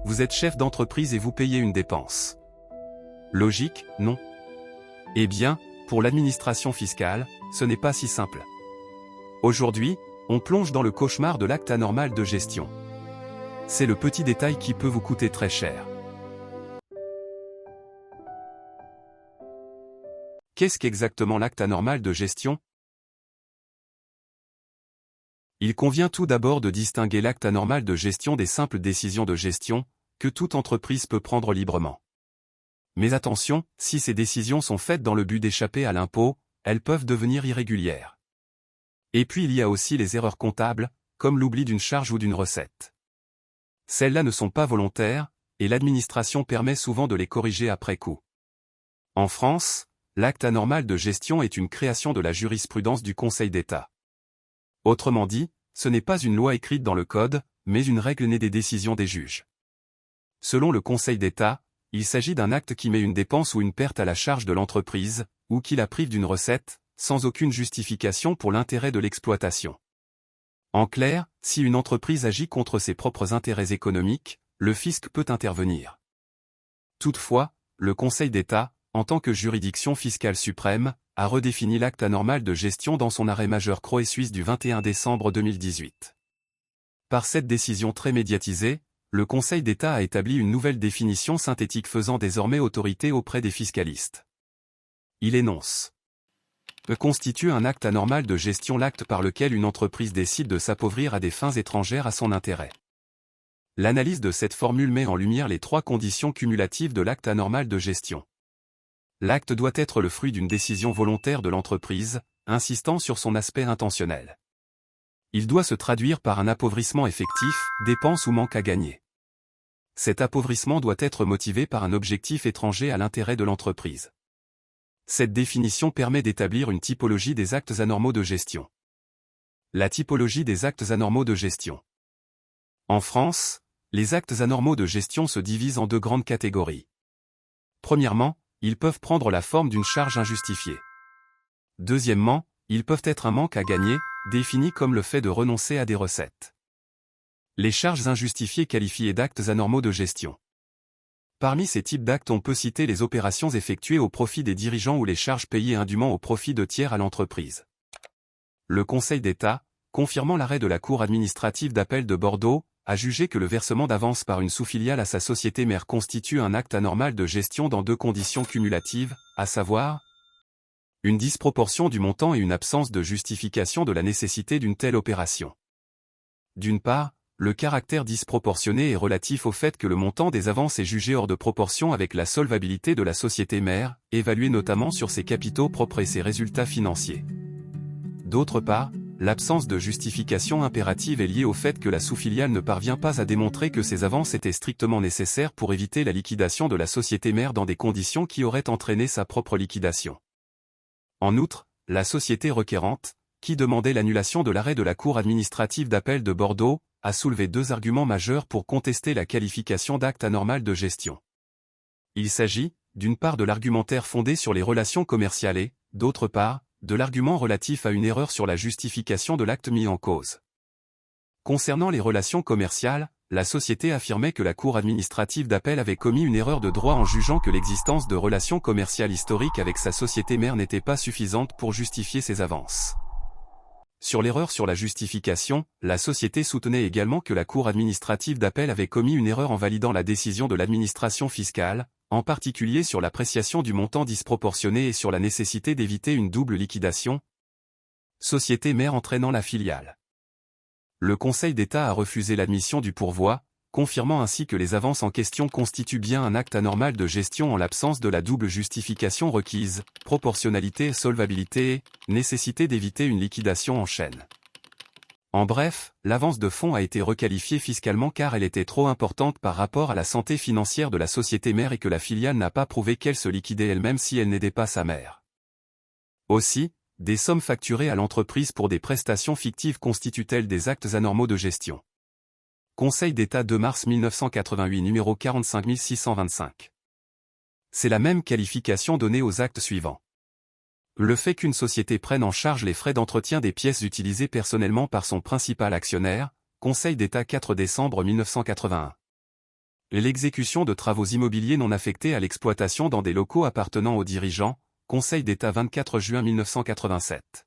Vous êtes chef d'entreprise et vous payez une dépense. Logique, non? Eh bien, pour l'administration fiscale, ce n'est pas si simple. Aujourd'hui, on plonge dans le cauchemar de l'acte anormal de gestion. C'est le petit détail qui peut vous coûter très cher. Qu'est-ce qu'exactement l'acte anormal de gestion? Il convient tout d'abord de distinguer l'acte anormal de gestion des simples décisions de gestion, que toute entreprise peut prendre librement. Mais attention, si ces décisions sont faites dans le but d'échapper à l'impôt, elles peuvent devenir irrégulières. Et puis il y a aussi les erreurs comptables, comme l'oubli d'une charge ou d'une recette. Celles-là ne sont pas volontaires, et l'administration permet souvent de les corriger après coup. En France, l'acte anormal de gestion est une création de la jurisprudence du Conseil d'État. Autrement dit, ce n'est pas une loi écrite dans le Code, mais une règle née des décisions des juges. Selon le Conseil d'État, il s'agit d'un acte qui met une dépense ou une perte à la charge de l'entreprise, ou qui la prive d'une recette, sans aucune justification pour l'intérêt de l'exploitation. En clair, si une entreprise agit contre ses propres intérêts économiques, le fisc peut intervenir. Toutefois, le Conseil d'État, en tant que juridiction fiscale suprême, a redéfini l'acte anormal de gestion dans son arrêt majeur Croix Suisse du 21 décembre 2018. Par cette décision très médiatisée, le Conseil d'État a établi une nouvelle définition synthétique faisant désormais autorité auprès des fiscalistes. Il énonce: constitue un acte anormal de gestion l'acte par lequel une entreprise décide de s'appauvrir à des fins étrangères à son intérêt. L'analyse de cette formule met en lumière les trois conditions cumulatives de l'acte anormal de gestion. L'acte doit être le fruit d'une décision volontaire de l'entreprise, insistant sur son aspect intentionnel. Il doit se traduire par un appauvrissement effectif, dépense ou manque à gagner. Cet appauvrissement doit être motivé par un objectif étranger à l'intérêt de l'entreprise. Cette définition permet d'établir une typologie des actes anormaux de gestion. La typologie des actes anormaux de gestion. En France, les actes anormaux de gestion se divisent en deux grandes catégories. Premièrement, ils peuvent prendre la forme d'une charge injustifiée. Deuxièmement, ils peuvent être un manque à gagner, défini comme le fait de renoncer à des recettes. Les charges injustifiées qualifiées d'actes anormaux de gestion. Parmi ces types d'actes on peut citer les opérations effectuées au profit des dirigeants ou les charges payées indûment au profit de tiers à l'entreprise. Le Conseil d'État, confirmant l'arrêt de la Cour administrative d'appel de Bordeaux, a jugé que le versement d'avance par une sous-filiale à sa société mère constitue un acte anormal de gestion dans deux conditions cumulatives, à savoir une disproportion du montant et une absence de justification de la nécessité d'une telle opération. D'une part, le caractère disproportionné est relatif au fait que le montant des avances est jugé hors de proportion avec la solvabilité de la société mère, évaluée notamment sur ses capitaux propres et ses résultats financiers. D'autre part, l'absence de justification impérative est liée au fait que la sous-filiale ne parvient pas à démontrer que ces avances étaient strictement nécessaires pour éviter la liquidation de la société mère dans des conditions qui auraient entraîné sa propre liquidation. En outre, la société requérante, qui demandait l'annulation de l'arrêt de la Cour administrative d'appel de Bordeaux, a soulevé deux arguments majeurs pour contester la qualification d'acte anormal de gestion. Il s'agit, d'une part de l'argumentaire fondé sur les relations commerciales et, d'autre part, de l'argument relatif à une erreur sur la justification de l'acte mis en cause. Concernant les relations commerciales, la société affirmait que la Cour administrative d'appel avait commis une erreur de droit en jugeant que l'existence de relations commerciales historiques avec sa société mère n'était pas suffisante pour justifier ses avances. Sur l'erreur sur la justification, la société soutenait également que la Cour administrative d'appel avait commis une erreur en validant la décision de l'administration fiscale, en particulier sur l'appréciation du montant disproportionné et sur la nécessité d'éviter une double liquidation, société mère entraînant la filiale. Le Conseil d'État a refusé l'admission du pourvoi, confirmant ainsi que les avances en question constituent bien un acte anormal de gestion en l'absence de la double justification requise, proportionnalité et solvabilité et nécessité d'éviter une liquidation en chaîne. En bref, l'avance de fonds a été requalifiée fiscalement car elle était trop importante par rapport à la santé financière de la société mère et que la filiale n'a pas prouvé qu'elle se liquidait elle-même si elle n'aidait pas sa mère. Aussi, des sommes facturées à l'entreprise pour des prestations fictives constituent-elles des actes anormaux de gestion. Conseil d'État 2 mars 1988 numéro 45625. C'est la même qualification donnée aux actes suivants. Le fait qu'une société prenne en charge les frais d'entretien des pièces utilisées personnellement par son principal actionnaire, Conseil d'État 4 décembre 1981. L'exécution de travaux immobiliers non affectés à l'exploitation dans des locaux appartenant aux dirigeants, Conseil d'État 24 juin 1987.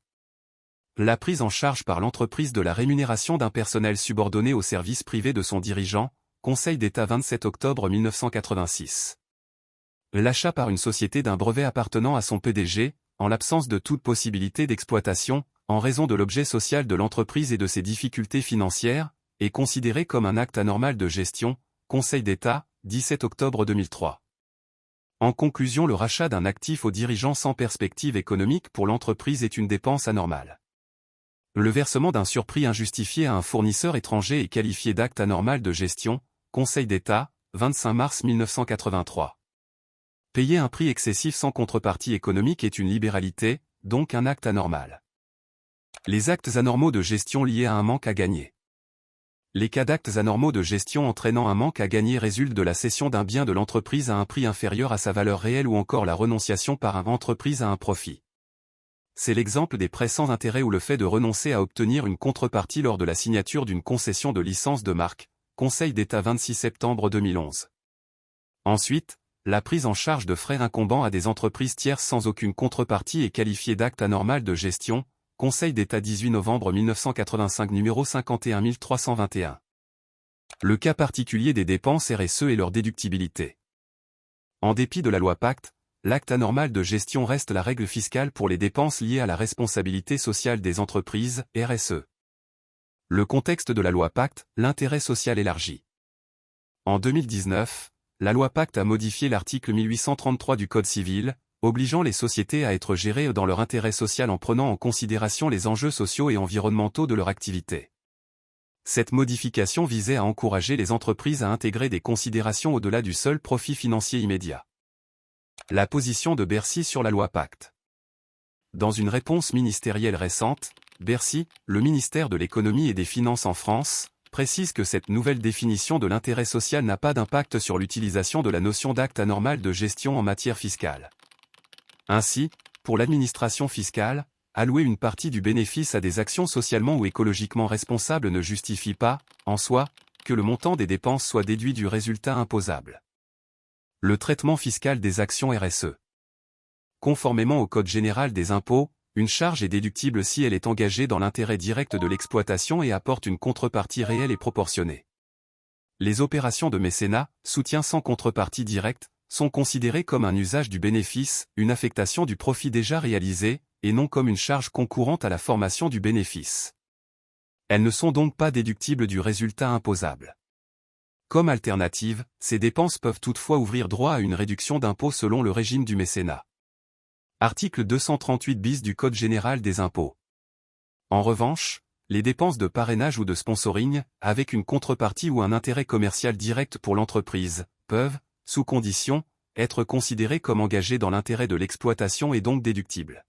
La prise en charge par l'entreprise de la rémunération d'un personnel subordonné au service privé de son dirigeant, Conseil d'État 27 octobre 1986. L'achat par une société d'un brevet appartenant à son PDG, en l'absence de toute possibilité d'exploitation, en raison de l'objet social de l'entreprise et de ses difficultés financières, est considéré comme un acte anormal de gestion, Conseil d'État, 17 octobre 2003. En conclusion, le rachat d'un actif aux dirigeants sans perspective économique pour l'entreprise est une dépense anormale. Le versement d'un surprix injustifié à un fournisseur étranger est qualifié d'acte anormal de gestion, Conseil d'État, 25 mars 1983. Payer un prix excessif sans contrepartie économique est une libéralité, donc un acte anormal. Les actes anormaux de gestion liés à un manque à gagner. Les cas d'actes anormaux de gestion entraînant un manque à gagner résultent de la cession d'un bien de l'entreprise à un prix inférieur à sa valeur réelle ou encore la renonciation par une entreprise à un profit. C'est l'exemple des prêts sans intérêt ou le fait de renoncer à obtenir une contrepartie lors de la signature d'une concession de licence de marque, Conseil d'État 26 septembre 2011. Ensuite, la prise en charge de frais incombant à des entreprises tierces sans aucune contrepartie est qualifiée d'acte anormal de gestion, Conseil d'État 18 novembre 1985 numéro 51321. Le cas particulier des dépenses RSE et leur déductibilité. En dépit de la loi Pacte, l'acte anormal de gestion reste la règle fiscale pour les dépenses liées à la responsabilité sociale des entreprises, RSE. Le contexte de la loi Pacte, l'intérêt social élargi. En 2019, la loi Pacte a modifié l'article 1833 du Code civil, obligeant les sociétés à être gérées dans leur intérêt social en prenant en considération les enjeux sociaux et environnementaux de leur activité. Cette modification visait à encourager les entreprises à intégrer des considérations au-delà du seul profit financier immédiat. La position de Bercy sur la loi Pacte. Dans une réponse ministérielle récente, Bercy, le ministère de l'Économie et des Finances en France, précise que cette nouvelle définition de l'intérêt social n'a pas d'impact sur l'utilisation de la notion d'acte anormal de gestion en matière fiscale. Ainsi, pour l'administration fiscale, allouer une partie du bénéfice à des actions socialement ou écologiquement responsables ne justifie pas, en soi, que le montant des dépenses soit déduit du résultat imposable. Le traitement fiscal des actions RSE. Conformément au Code général des impôts, une charge est déductible si elle est engagée dans l'intérêt direct de l'exploitation et apporte une contrepartie réelle et proportionnée. Les opérations de mécénat, soutien sans contrepartie directe, sont considérées comme un usage du bénéfice, une affectation du profit déjà réalisé, et non comme une charge concourante à la formation du bénéfice. Elles ne sont donc pas déductibles du résultat imposable. Comme alternative, ces dépenses peuvent toutefois ouvrir droit à une réduction d'impôt selon le régime du mécénat. Article 238 bis du Code général des impôts. En revanche, les dépenses de parrainage ou de sponsoring, avec une contrepartie ou un intérêt commercial direct pour l'entreprise, peuvent, sous condition, être considérées comme engagées dans l'intérêt de l'exploitation et donc déductibles.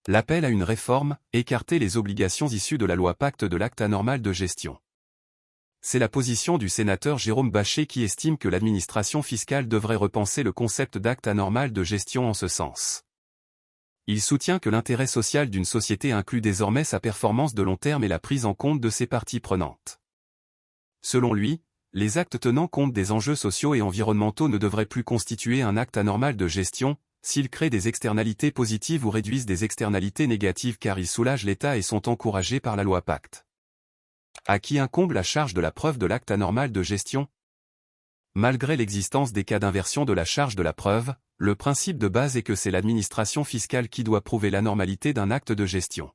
L'appel à une réforme, écarter les obligations issues de la loi Pacte de l'acte anormal de gestion. C'est la position du sénateur Jérôme Bachet qui estime que l'administration fiscale devrait repenser le concept d'acte anormal de gestion en ce sens. Il soutient que l'intérêt social d'une société inclut désormais sa performance de long terme et la prise en compte de ses parties prenantes. Selon lui, les actes tenant compte des enjeux sociaux et environnementaux ne devraient plus constituer un acte anormal de gestion, s'ils créent des externalités positives ou réduisent des externalités négatives car ils soulagent l'État et sont encouragés par la loi Pacte. À qui incombe la charge de la preuve de l'acte anormal de gestion? Malgré l'existence des cas d'inversion de la charge de la preuve, le principe de base est que c'est l'administration fiscale qui doit prouver l'anormalité d'un acte de gestion.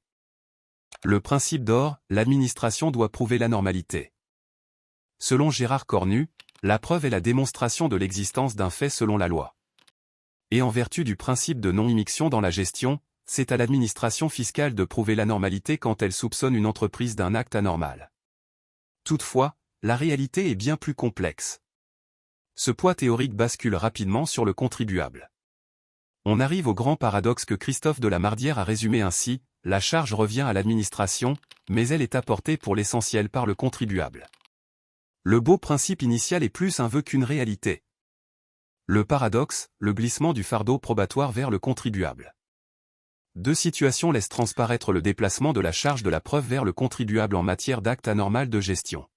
Le principe d'or, l'administration doit prouver l'anormalité. Selon Gérard Cornu, la preuve est la démonstration de l'existence d'un fait selon la loi. Et en vertu du principe de non-immixtion dans la gestion, c'est à l'administration fiscale de prouver l'anormalité quand elle soupçonne une entreprise d'un acte anormal. Toutefois, la réalité est bien plus complexe. Ce poids théorique bascule rapidement sur le contribuable. On arrive au grand paradoxe que Christophe de la Mardière a résumé ainsi, la charge revient à l'administration, mais elle est apportée pour l'essentiel par le contribuable. Le beau principe initial est plus un vœu qu'une réalité. Le paradoxe, le glissement du fardeau probatoire vers le contribuable. Deux situations laissent transparaître le déplacement de la charge de la preuve vers le contribuable en matière d'acte anormal de gestion.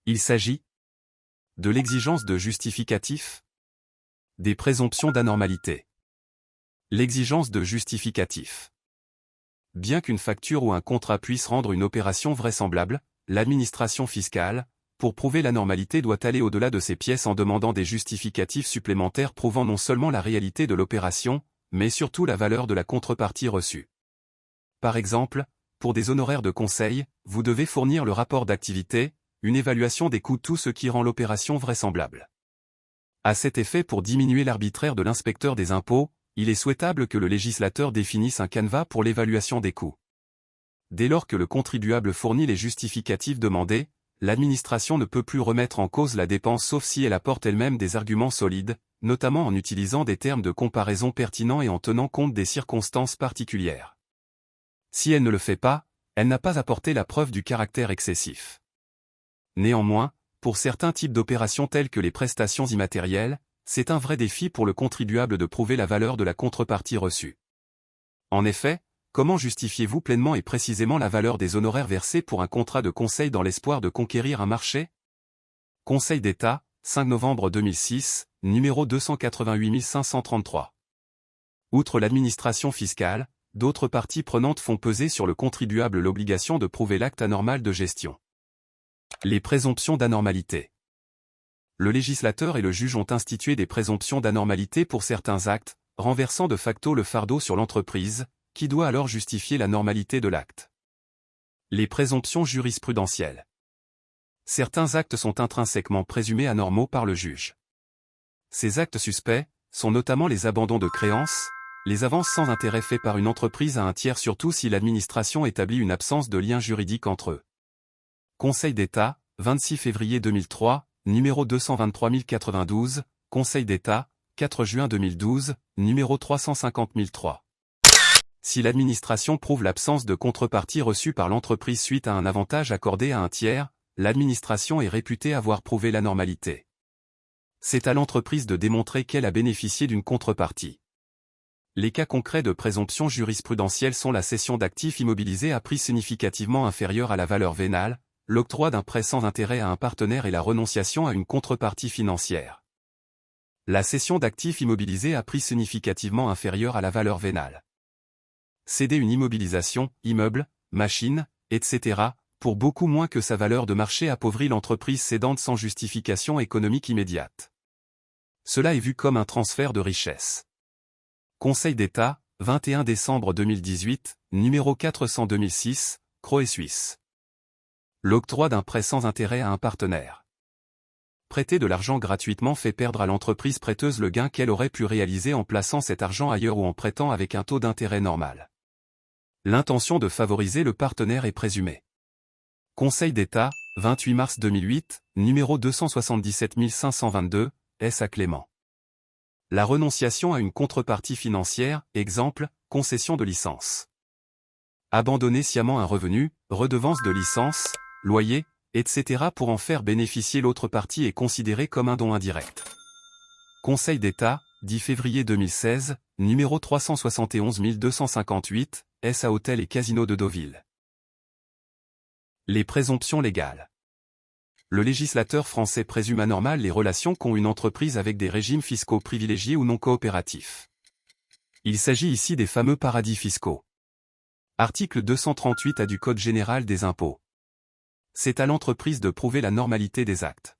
Il s'agit De l'exigence de justificatif. Des présomptions d'anormalité. L'exigence de justificatif. Bien qu'une facture ou un contrat puisse rendre une opération vraisemblable, l'administration fiscale, pour prouver l'anormalité, doit aller au-delà de ces pièces en demandant des justificatifs supplémentaires prouvant non seulement la réalité de l'opération, mais surtout la valeur de la contrepartie reçue. Par exemple, pour des honoraires de conseil, vous devez fournir le rapport d'activité, une évaluation des coûts, tout ce qui rend l'opération vraisemblable. À cet effet, pour diminuer l'arbitraire de l'inspecteur des impôts, il est souhaitable que le législateur définisse un canevas pour l'évaluation des coûts. Dès lors que le contribuable fournit les justificatifs demandés, l'administration ne peut plus remettre en cause la dépense sauf si elle apporte elle-même des arguments solides, notamment en utilisant des termes de comparaison pertinents et en tenant compte des circonstances particulières. Si elle ne le fait pas, elle n'a pas apporté la preuve du caractère excessif. Néanmoins, pour certains types d'opérations telles que les prestations immatérielles, c'est un vrai défi pour le contribuable de prouver la valeur de la contrepartie reçue. En effet, comment justifiez-vous pleinement et précisément la valeur des honoraires versés pour un contrat de conseil dans l'espoir de conquérir un marché? Conseil d'État, 5 novembre 2006, numéro 288533. Outre l'administration fiscale, d'autres parties prenantes font peser sur le contribuable l'obligation de prouver l'acte anormal de gestion. Les présomptions d'anormalité. Le législateur et le juge ont institué des présomptions d'anormalité pour certains actes, renversant de facto le fardeau sur l'entreprise, qui doit alors justifier la normalité de l'acte. Les présomptions jurisprudentielles. Certains actes sont intrinsèquement présumés anormaux par le juge. Ces actes suspects sont notamment les abandons de créances, les avances sans intérêt faits par une entreprise à un tiers, surtout si l'administration établit une absence de lien juridique entre eux. Conseil d'État, 26 février 2003, numéro 223092, Conseil d'État, 4 juin 2012, numéro 350003. Si l'administration prouve l'absence de contrepartie reçue par l'entreprise suite à un avantage accordé à un tiers, l'administration est réputée avoir prouvé l'anormalité. C'est à l'entreprise de démontrer qu'elle a bénéficié d'une contrepartie. Les cas concrets de présomption jurisprudentielle sont la cession d'actifs immobilisés à prix significativement inférieur à la valeur vénale, l'octroi d'un prêt sans intérêt à un partenaire et la renonciation à une contrepartie financière. La cession d'actifs immobilisés à prix significativement inférieur à la valeur vénale. Céder une immobilisation, immeuble, machine, etc., pour beaucoup moins que sa valeur de marché appauvrit l'entreprise cédante sans justification économique immédiate. Cela est vu comme un transfert de richesse. Conseil d'État, 21 décembre 2018, numéro 400-2006, Croix et Suisse. L'octroi d'un prêt sans intérêt à un partenaire. Prêter de l'argent gratuitement fait perdre à l'entreprise prêteuse le gain qu'elle aurait pu réaliser en plaçant cet argent ailleurs ou en prêtant avec un taux d'intérêt normal. L'intention de favoriser le partenaire est présumée. Conseil d'État, 28 mars 2008, numéro 277522, S. à Clément. La renonciation à une contrepartie financière, exemple, concession de licence. Abandonner sciemment un revenu, redevance de licence, loyer, etc. pour en faire bénéficier l'autre partie est considéré comme un don indirect. Conseil d'État, 10 février 2016, numéro 371258, S. à Hôtel et Casino de Deauville. Les présomptions légales. Le législateur français présume anormales les relations qu'ont une entreprise avec des régimes fiscaux privilégiés ou non coopératifs. Il s'agit ici des fameux paradis fiscaux. Article 238 A du Code général des impôts. C'est à l'entreprise de prouver la normalité des actes.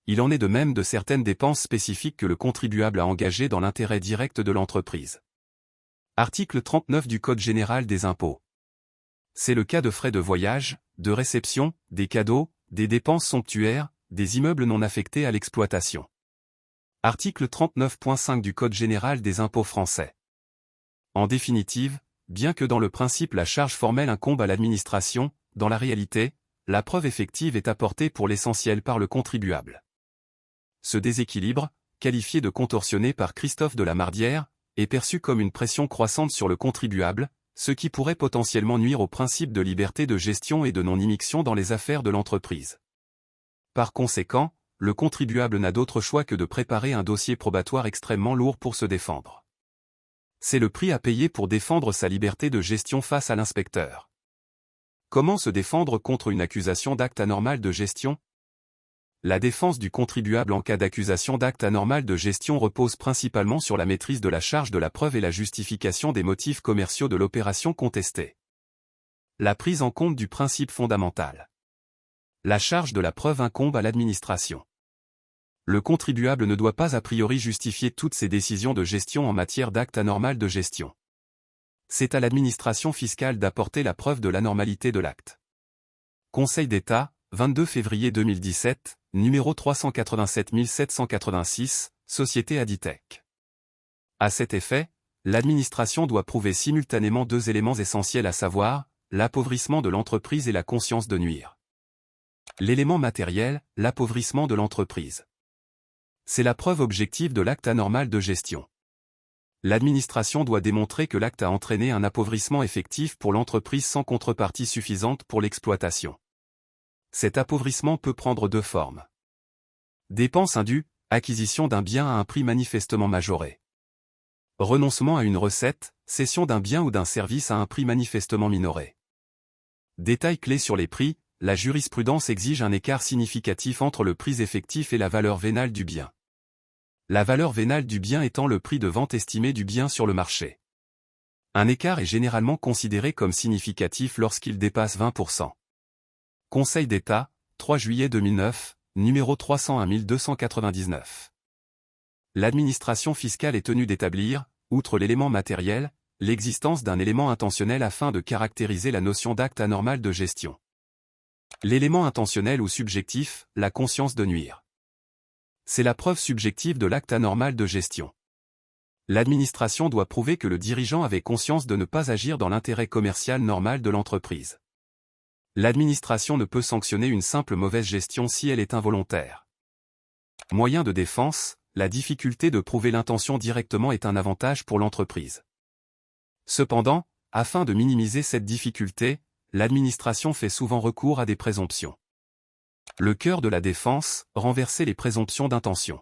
Il en est de même de certaines dépenses spécifiques que le contribuable a engagées dans l'intérêt direct de l'entreprise. Article 39 du Code général des impôts. C'est le cas de frais de voyage, de réception, des cadeaux, des dépenses somptuaires, des immeubles non affectés à l'exploitation. Article 39.5 du Code général des impôts français. En définitive, bien que dans le principe la charge formelle incombe à l'administration, dans la réalité, la preuve effective est apportée pour l'essentiel par le contribuable. Ce déséquilibre, qualifié de contorsionné par Christophe de la Mardière, est perçu comme une pression croissante sur le contribuable, ce qui pourrait potentiellement nuire au principe de liberté de gestion et de non-immixtion dans les affaires de l'entreprise. Par conséquent, le contribuable n'a d'autre choix que de préparer un dossier probatoire extrêmement lourd pour se défendre. C'est le prix à payer pour défendre sa liberté de gestion face à l'inspecteur. Comment se défendre contre une accusation d'acte anormal de gestion? La défense du contribuable en cas d'accusation d'acte anormal de gestion repose principalement sur la maîtrise de la charge de la preuve et la justification des motifs commerciaux de l'opération contestée. La prise en compte du principe fondamental. La charge de la preuve incombe à l'administration. Le contribuable ne doit pas a priori justifier toutes ses décisions de gestion en matière d'acte anormal de gestion. C'est à l'administration fiscale d'apporter la preuve de l'anormalité de l'acte. Conseil d'État, 22 février 2017, numéro 387 786, Société Aditech. À cet effet, l'administration doit prouver simultanément deux éléments essentiels à savoir, l'appauvrissement de l'entreprise et la conscience de nuire. L'élément matériel, l'appauvrissement de l'entreprise. C'est la preuve objective de l'acte anormal de gestion. L'administration doit démontrer que l'acte a entraîné un appauvrissement effectif pour l'entreprise sans contrepartie suffisante pour l'exploitation. Cet appauvrissement peut prendre deux formes. Dépenses indues, acquisition d'un bien à un prix manifestement majoré. Renoncement à une recette, cession d'un bien ou d'un service à un prix manifestement minoré. Détail clé sur les prix, la jurisprudence exige un écart significatif entre le prix effectif et la valeur vénale du bien. La valeur vénale du bien étant le prix de vente estimé du bien sur le marché. Un écart est généralement considéré comme significatif lorsqu'il dépasse 20%. Conseil d'État, 3 juillet 2009, numéro 301 299. L'administration fiscale est tenue d'établir, outre l'élément matériel, l'existence d'un élément intentionnel afin de caractériser la notion d'acte anormal de gestion. L'élément intentionnel ou subjectif, la conscience de nuire. C'est la preuve subjective de l'acte anormal de gestion. L'administration doit prouver que le dirigeant avait conscience de ne pas agir dans l'intérêt commercial normal de l'entreprise. L'administration ne peut sanctionner une simple mauvaise gestion si elle est involontaire. Moyen de défense, la difficulté de prouver l'intention directement est un avantage pour l'entreprise. Cependant, afin de minimiser cette difficulté, l'administration fait souvent recours à des présomptions. Le cœur de la défense, renverser les présomptions d'intention.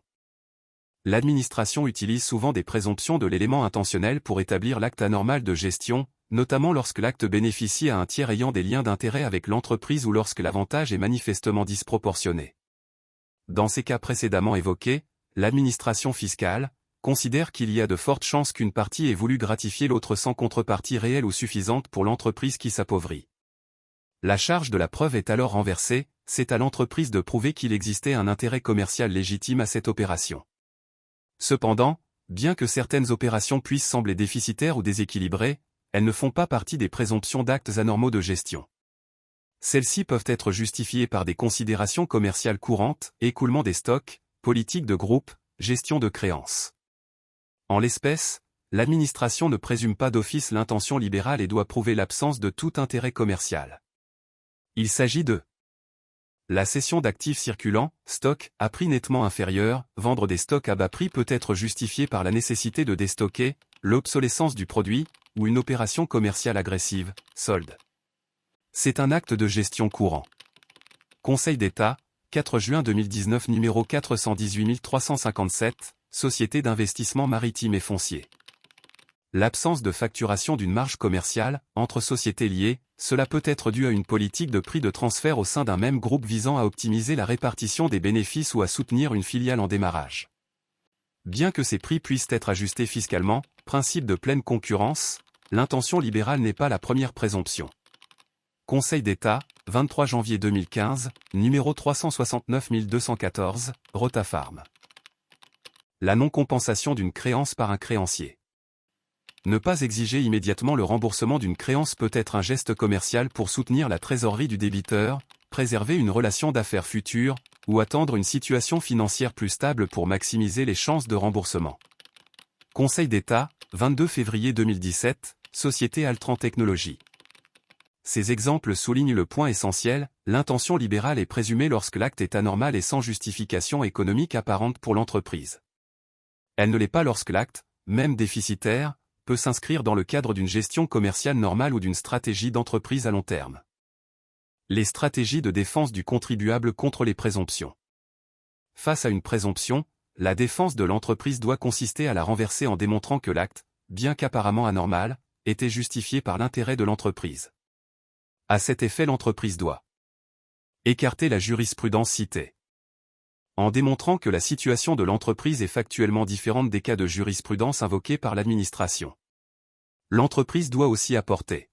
L'administration utilise souvent des présomptions de l'élément intentionnel pour établir l'acte anormal de gestion, notamment lorsque l'acte bénéficie à un tiers ayant des liens d'intérêt avec l'entreprise ou lorsque l'avantage est manifestement disproportionné. Dans ces cas précédemment évoqués, l'administration fiscale considère qu'il y a de fortes chances qu'une partie ait voulu gratifier l'autre sans contrepartie réelle ou suffisante pour l'entreprise qui s'appauvrit. La charge de la preuve est alors renversée, c'est à l'entreprise de prouver qu'il existait un intérêt commercial légitime à cette opération. Cependant, bien que certaines opérations puissent sembler déficitaires ou déséquilibrées, elles ne font pas partie des présomptions d'actes anormaux de gestion. Celles-ci peuvent être justifiées par des considérations commerciales courantes, écoulement des stocks, politique de groupe, gestion de créances. En l'espèce, l'administration ne présume pas d'office l'intention libérale et doit prouver l'absence de tout intérêt commercial. Il s'agit de la cession d'actifs circulants, stock, à prix nettement inférieur, vendre des stocks à bas prix peut être justifié par la nécessité de déstocker, l'obsolescence du produit, ou une opération commerciale agressive, solde. C'est un acte de gestion courant. Conseil d'État, 4 juin 2019 numéro 418 357, Société d'investissement maritime et foncier. L'absence de facturation d'une marge commerciale, entre sociétés liées, cela peut être dû à une politique de prix de transfert au sein d'un même groupe visant à optimiser la répartition des bénéfices ou à soutenir une filiale en démarrage. Bien que ces prix puissent être ajustés fiscalement, principe de pleine concurrence, l'intention libérale n'est pas la première présomption. Conseil d'État, 23 janvier 2015, numéro 369 214, Rotafarm. La non-compensation d'une créance par un créancier. Ne pas exiger immédiatement le remboursement d'une créance peut être un geste commercial pour soutenir la trésorerie du débiteur, préserver une relation d'affaires future, ou attendre une situation financière plus stable pour maximiser les chances de remboursement. Conseil d'État, 22 février 2017, Société Altran Technologies. Ces exemples soulignent le point essentiel, l'intention libérale est présumée lorsque l'acte est anormal et sans justification économique apparente pour l'entreprise. Elle ne l'est pas lorsque l'acte, même déficitaire, peut s'inscrire dans le cadre d'une gestion commerciale normale ou d'une stratégie d'entreprise à long terme. Les stratégies de défense du contribuable contre les présomptions. Face à une présomption, la défense de l'entreprise doit consister à la renverser en démontrant que l'acte, bien qu'apparemment anormal, était justifié par l'intérêt de l'entreprise. À cet effet, l'entreprise doit écarter la jurisprudence citée. En démontrant que la situation de l'entreprise est factuellement différente des cas de jurisprudence invoqués par l'administration. L'entreprise doit aussi apporter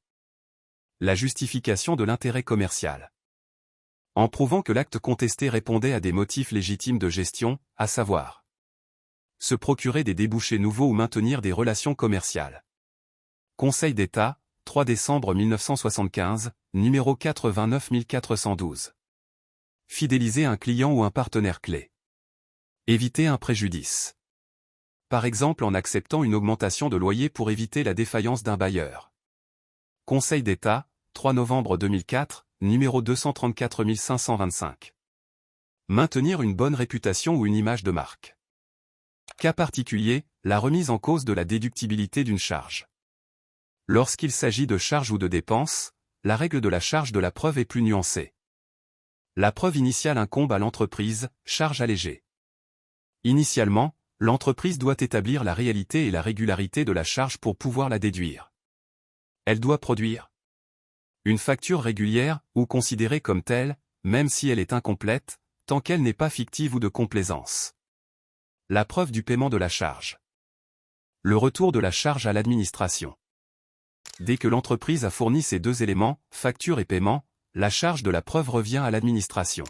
la justification de l'intérêt commercial. En prouvant que l'acte contesté répondait à des motifs légitimes de gestion, à savoir se procurer des débouchés nouveaux ou maintenir des relations commerciales. Conseil d'État, 3 décembre 1975, numéro 89412. Fidéliser un client ou un partenaire clé. Éviter un préjudice. Par exemple en acceptant une augmentation de loyer pour éviter la défaillance d'un bailleur. Conseil d'État, 3 novembre 2004, numéro 234525. Maintenir une bonne réputation ou une image de marque. Cas particulier, la remise en cause de la déductibilité d'une charge. Lorsqu'il s'agit de charges ou de dépenses, la règle de la charge de la preuve est plus nuancée. La preuve initiale incombe à l'entreprise, charge allégée. Initialement, l'entreprise doit établir la réalité et la régularité de la charge pour pouvoir la déduire. Elle doit produire une facture régulière, ou considérée comme telle, même si elle est incomplète, tant qu'elle n'est pas fictive ou de complaisance. La preuve du paiement de la charge. Le retour de la charge à l'administration. Dès que l'entreprise a fourni ces deux éléments, facture et paiement, la charge de la preuve revient à l'administration.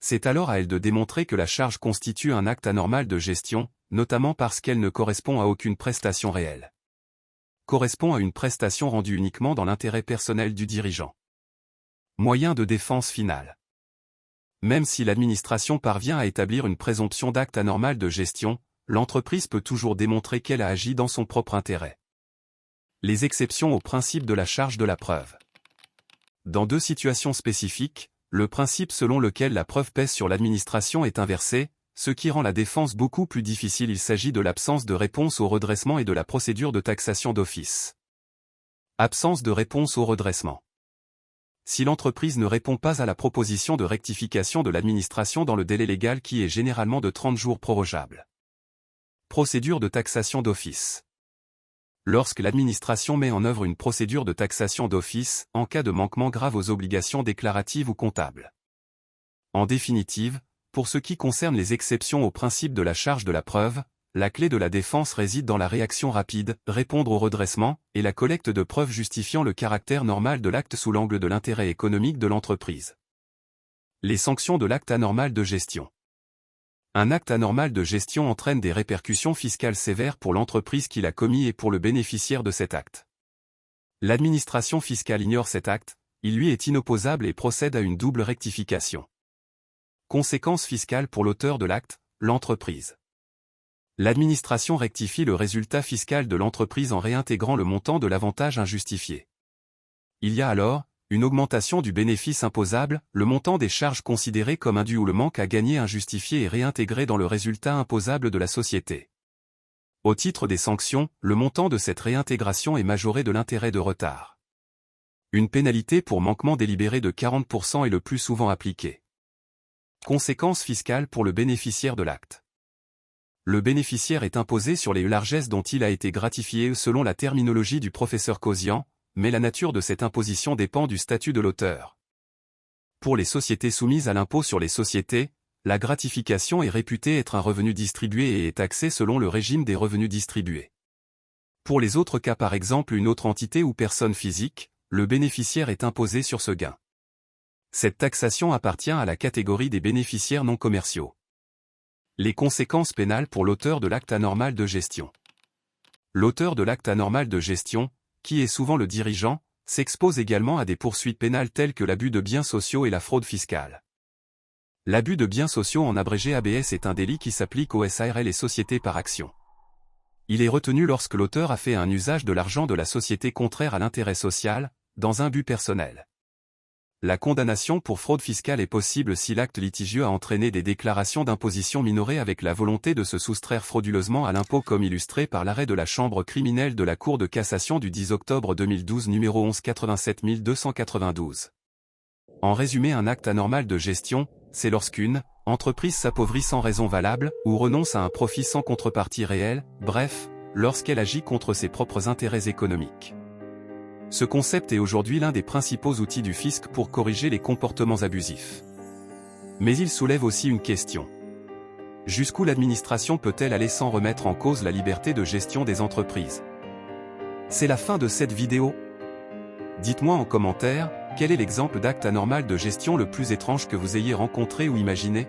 C'est alors à elle de démontrer que la charge constitue un acte anormal de gestion, notamment parce qu'elle ne correspond à aucune prestation réelle. Correspond à une prestation rendue uniquement dans l'intérêt personnel du dirigeant. Moyen de défense finale. Même si l'administration parvient à établir une présomption d'acte anormal de gestion, l'entreprise peut toujours démontrer qu'elle a agi dans son propre intérêt. Les exceptions au principe de la charge de la preuve. Dans deux situations spécifiques, le principe selon lequel la preuve pèse sur l'administration est inversé, ce qui rend la défense beaucoup plus difficile. Il s'agit de l'absence de réponse au redressement et de la procédure de taxation d'office. Absence de réponse au redressement. Si l'entreprise ne répond pas à la proposition de rectification de l'administration dans le délai légal qui est généralement de 30 jours prorogeable. Procédure de taxation d'office. Lorsque l'administration met en œuvre une procédure de taxation d'office, en cas de manquement grave aux obligations déclaratives ou comptables. En définitive, pour ce qui concerne les exceptions au principe de la charge de la preuve, la clé de la défense réside dans la réaction rapide, répondre au redressement, et la collecte de preuves justifiant le caractère normal de l'acte sous l'angle de l'intérêt économique de l'entreprise. Les sanctions de l'acte anormal de gestion. Un acte anormal de gestion entraîne des répercussions fiscales sévères pour l'entreprise qui l'a commis et pour le bénéficiaire de cet acte. L'administration fiscale ignore cet acte, il lui est inopposable et procède à une double rectification. Conséquences fiscales pour l'auteur de l'acte, l'entreprise. L'administration rectifie le résultat fiscal de l'entreprise en réintégrant le montant de l'avantage injustifié. Il y a alors une augmentation du bénéfice imposable, le montant des charges considérées comme indues ou le manque à gagner injustifié est réintégré dans le résultat imposable de la société. Au titre des sanctions, le montant de cette réintégration est majoré de l'intérêt de retard. Une pénalité pour manquement délibéré de 40% est le plus souvent appliquée. Conséquences fiscales pour le bénéficiaire de l'acte. Le bénéficiaire est imposé sur les largesses dont il a été gratifié selon la terminologie du professeur Causian, mais la nature de cette imposition dépend du statut de l'auteur. Pour les sociétés soumises à l'impôt sur les sociétés, la gratification est réputée être un revenu distribué et est taxée selon le régime des revenus distribués. Pour les autres cas par exemple une autre entité ou personne physique, le bénéficiaire est imposé sur ce gain. Cette taxation appartient à la catégorie des bénéficiaires non commerciaux. Les conséquences pénales pour l'auteur de l'acte anormal de gestion. L'auteur de l'acte anormal de gestion, qui est souvent le dirigeant, s'expose également à des poursuites pénales telles que l'abus de biens sociaux et la fraude fiscale. L'abus de biens sociaux en abrégé ABS est un délit qui s'applique aux SARL et sociétés par action. Il est retenu lorsque l'auteur a fait un usage de l'argent de la société contraire à l'intérêt social, dans un but personnel. La condamnation pour fraude fiscale est possible si l'acte litigieux a entraîné des déclarations d'imposition minorées avec la volonté de se soustraire frauduleusement à l'impôt comme illustré par l'arrêt de la Chambre criminelle de la Cour de cassation du 10 octobre 2012 numéro 1187292. En résumé, un acte anormal de gestion, c'est lorsqu'une entreprise s'appauvrit sans raison valable ou renonce à un profit sans contrepartie réelle, bref, lorsqu'elle agit contre ses propres intérêts économiques. Ce concept est aujourd'hui l'un des principaux outils du fisc pour corriger les comportements abusifs. Mais il soulève aussi une question. Jusqu'où l'administration peut-elle aller sans remettre en cause la liberté de gestion des entreprises? C'est la fin de cette vidéo. Dites-moi en commentaire, quel est l'exemple d'acte anormal de gestion le plus étrange que vous ayez rencontré ou imaginé?